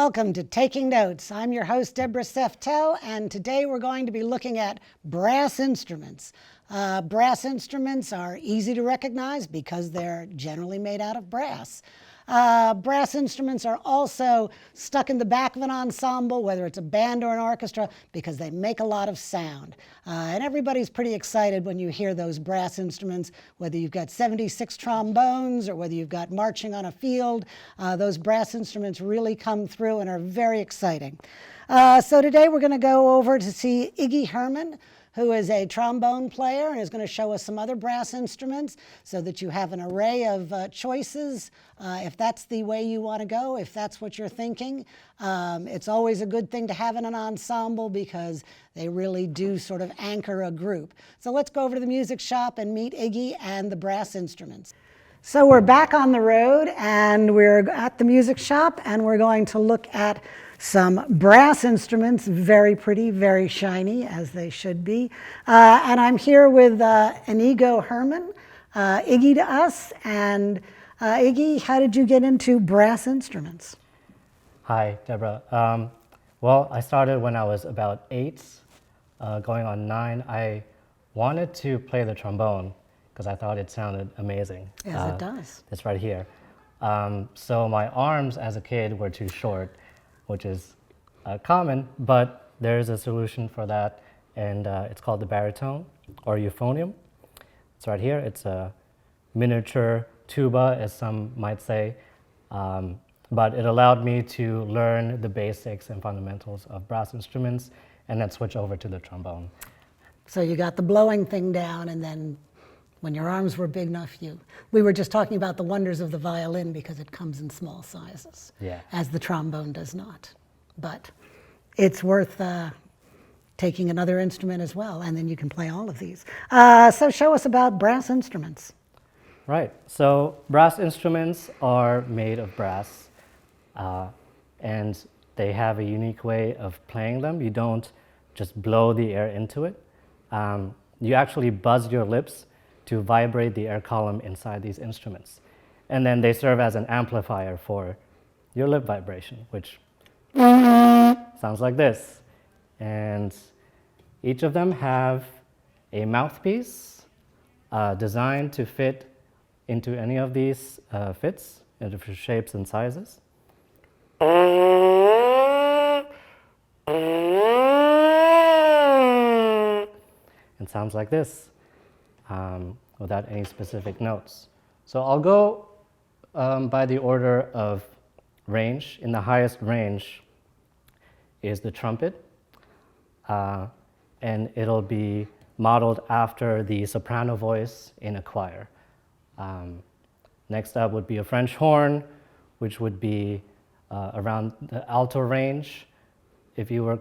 Welcome to Taking Notes. I'm your host, Deborah Seftel, and today we're going to be looking at brass instruments. Brass instruments are easy to recognize because they're generally made out of brass. Brass instruments are also stuck in the back of an ensemble, whether it's a band or an orchestra, because they make a lot of sound. And everybody's pretty excited when you hear those brass instruments, whether you've got 76 trombones or whether you've got marching on a field. Those brass instruments really come through and are very exciting. So today we're going to go over to see Iggy Hermann, who is a trombone player and is going to show us some other brass instruments so that you have an array of choices if that's the way you want to go, if that's what you're thinking. It's always a good thing to have in an ensemble because they really do sort of anchor a group. So let's go over to the music shop and meet Iggy and the brass instruments. So we're back on the road and we're at the music shop and we're going to look at some brass instruments, very pretty, very shiny, as they should be. And I'm here with Inigo Hermann, Iggy to us. And Iggy, how did you get into brass instruments? Hi, Deborah. Well, I started when I was about 8, going on 9. I wanted to play the trombone because I thought it sounded amazing. Yes, it does. It's right here. So my arms as a kid were too short, which is common, but there's a solution for that, and it's called the baritone or euphonium. It's right here. It's a miniature tuba, as some might say, but it allowed me to learn the basics and fundamentals of brass instruments and then switch over to the trombone. So you got the blowing thing down, and then when your arms were big enough, we were just talking about the wonders of the violin because it comes in small sizes, as the trombone does not. But it's worth taking another instrument as well, and then you can play all of these. So show us about brass instruments. Right, so brass instruments are made of brass, and they have a unique way of playing them. You don't just blow the air into it. You actually buzz your lips to vibrate the air column inside these instruments. And then they serve as an amplifier for your lip vibration, which sounds like this. And each of them have a mouthpiece designed to fit into any of these fits in different shapes and sizes. And sounds like this. Without any specific notes. So I'll go by the order of range. In the highest range is the trumpet, and it'll be modeled after the soprano voice in a choir. Next up would be a French horn, which would be around the alto range if you were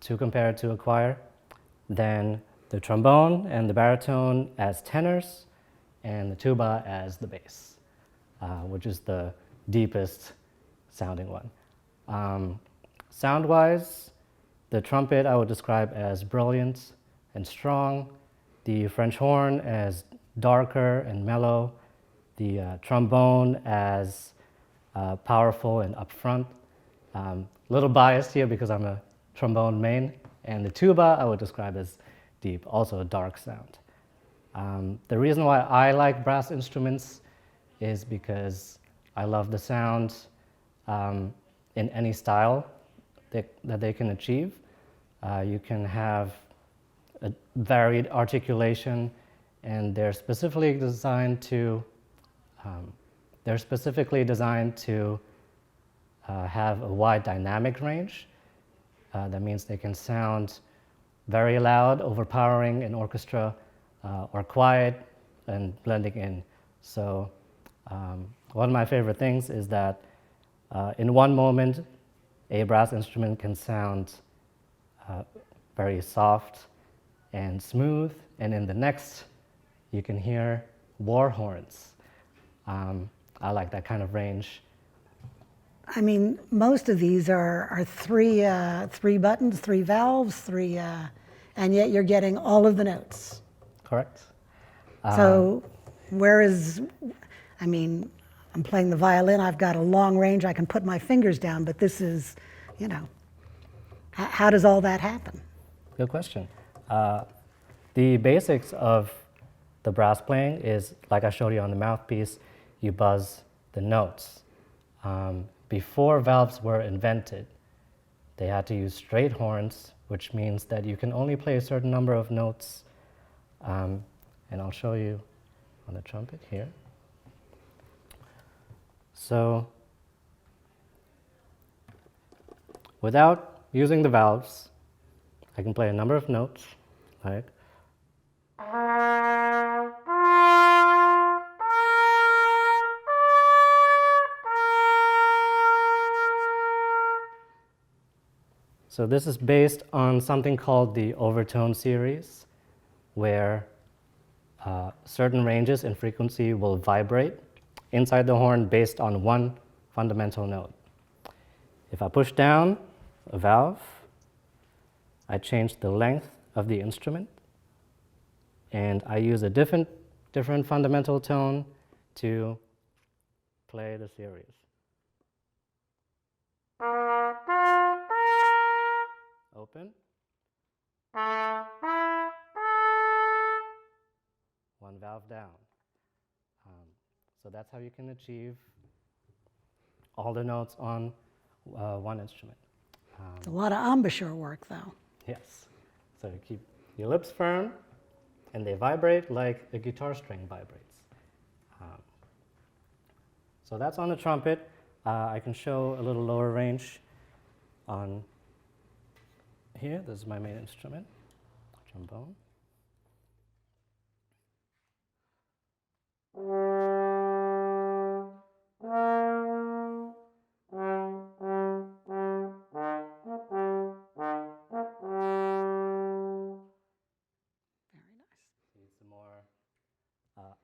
to compare it to a choir. Then the trombone and the baritone as tenors, and the tuba as the bass, which is the deepest sounding one. Sound-wise, the trumpet I would describe as brilliant and strong, the French horn as darker and mellow, the trombone as powerful and upfront. Little biased here because I'm a trombone main, and the tuba I would describe as deep, also a dark sound. The reason why I like brass instruments is because I love the sound in any style that they can achieve. You can have a varied articulation, and they're specifically designed to have a wide dynamic range. That means they can sound very loud, overpowering in orchestra, or quiet and blending in. So one of my favorite things is that in one moment, a brass instrument can sound very soft and smooth, and in the next, you can hear war horns. I like that kind of range. I mean, most of these are three buttons, 3 valves, and yet you're getting all of the notes. Correct. So where is, I mean, I'm playing the violin, I've got a long range, I can put my fingers down, but this is, you know, how does all that happen? Good question. The basics of the brass playing is, like I showed you on the mouthpiece, you buzz the notes. Before valves were invented, they had to use straight horns, which means that you can only play a certain number of notes. And I'll show you on the trumpet here. So, without using the valves, I can play a number of notes, like so this is based on something called the overtone series, where certain ranges in frequency will vibrate inside the horn based on one fundamental note. If I push down a valve, I change the length of the instrument, and I use a different fundamental tone to play the series. Open. One valve down. So that's how you can achieve all the notes on one instrument. It's a lot of embouchure work, though. Yes. So you keep your lips firm, and they vibrate like a guitar string vibrates. So that's on the trumpet. I can show a little lower range on here. This is my main instrument, trombone.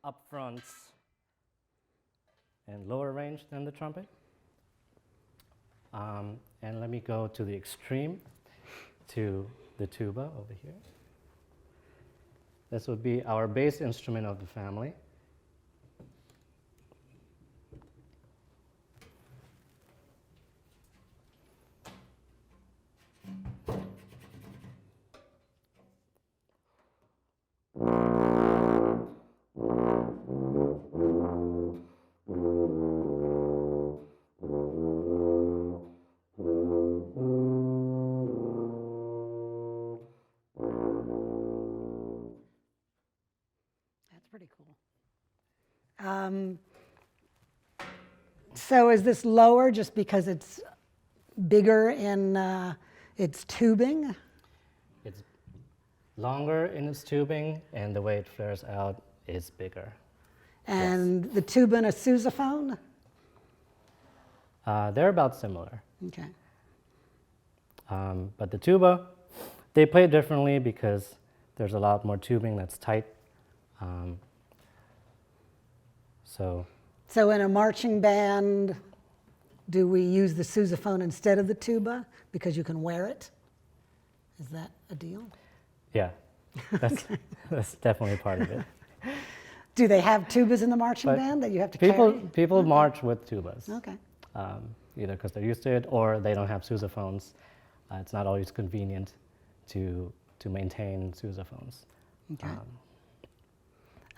Upfronts and lower range than the trumpet. And let me go to the extreme, to the tuba over here. This would be our bass instrument of the family. Pretty cool. So is this lower just because it's bigger in its tubing? It's longer in its tubing, and the way it flares out is bigger. And yes. The tuba and a sousaphone? They're about similar. Okay. But the tuba, they play differently because there's a lot more tubing that's tight. So in a marching band, do we use the sousaphone instead of the tuba because you can wear it? Is that a deal? Yeah, that's definitely part of it. Do they have tubas in the marching band that you have to carry? People march with tubas. Okay. Either because they're used to it or they don't have sousaphones. It's not always convenient to maintain sousaphones. Okay.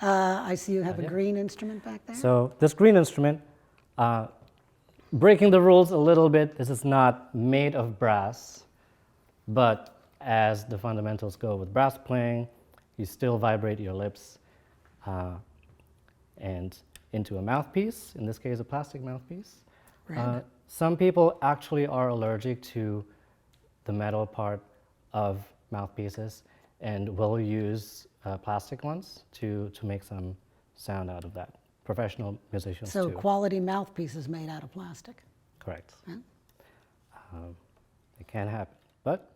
I see you have a green instrument back there. So this green instrument, breaking the rules a little bit, this is not made of brass, but as the fundamentals go with brass playing, you still vibrate your lips and into a mouthpiece, in this case a plastic mouthpiece. Some people actually are allergic to the metal part of mouthpieces and will use plastic ones to make some sound out of that. Professional musicians so too. Quality mouthpieces made out of plastic? Correct. Yeah. It can happen, but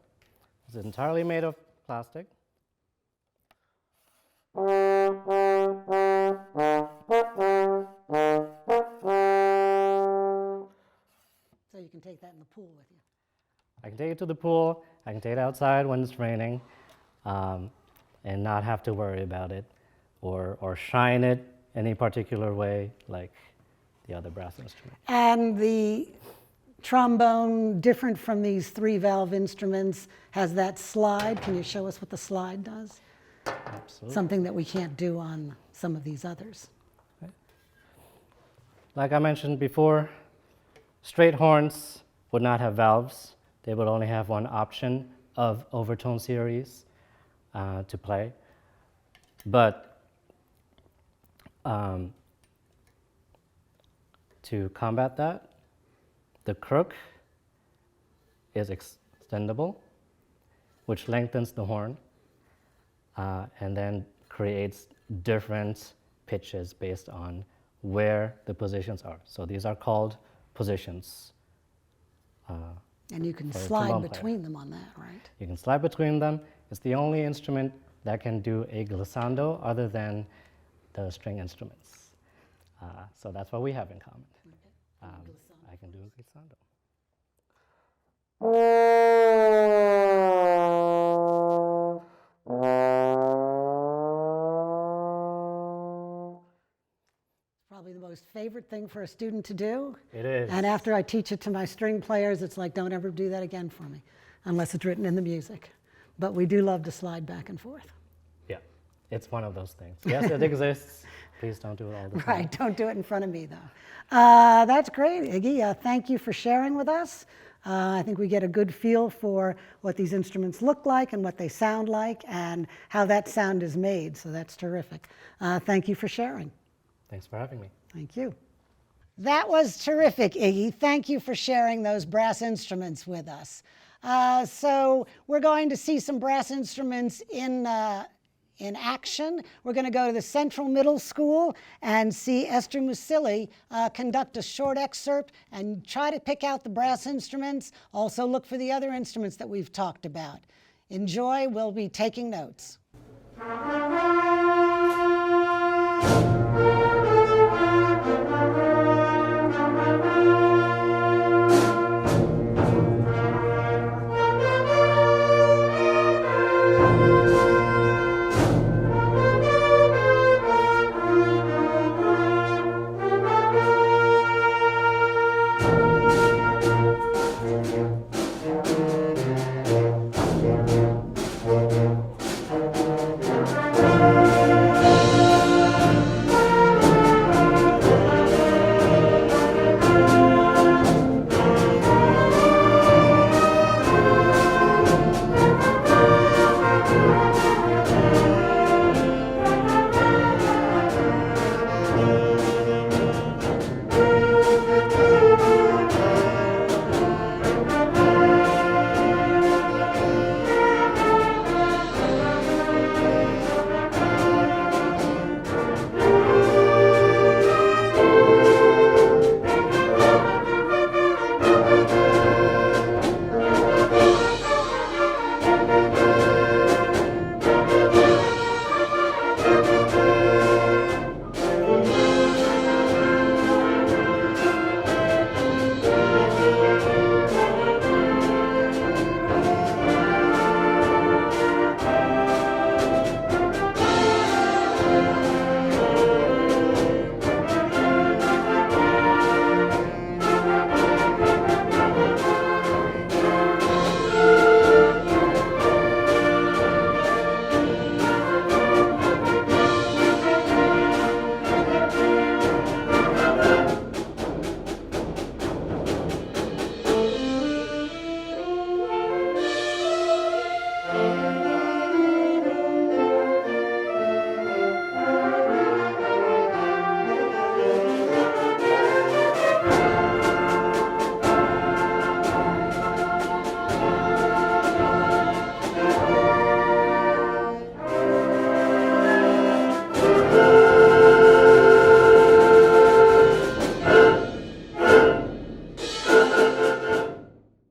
it's entirely made of plastic. So you can take that in the pool with you? I can take it to the pool, I can take it outside when it's raining, and not have to worry about it or shine it any particular way, like the other brass instrument. And the trombone, different from these 3-valve instruments, has that slide. Can you show us what the slide does? Absolutely. Something that we can't do on some of these others. Like I mentioned before, straight horns would not have valves. They would only have one option of overtone series to play. But to combat that, the crook is extendable, which lengthens the horn and then creates different pitches based on where the positions are. So these are called positions. And you can For a slide trombone player. between them on that, right? You can slide between them. It's the only instrument that can do a glissando other than the string instruments. So that's what we have in common. I can do a glissando. Probably the most favorite thing for a student to do. It is. And after I teach it to my string players, it's like, don't ever do that again for me, unless it's written in the music. But we do love to slide back and forth. Yeah, it's one of those things. Yes, it exists. Please don't do it all the time. Right, don't do it in front of me, though. That's great, Iggy. Thank you for sharing with us. I think we get a good feel for what these instruments look like and what they sound like and how that sound is made, so that's terrific. Thank you for sharing. Thanks for having me. Thank you. That was terrific, Iggy. Thank you for sharing those brass instruments with us. So we're going to see some brass instruments in action. We're going to go to the Central Middle School and see Esther Musili conduct a short excerpt and try to pick out the brass instruments. Also look for the other instruments that we've talked about. Enjoy. We'll be taking notes.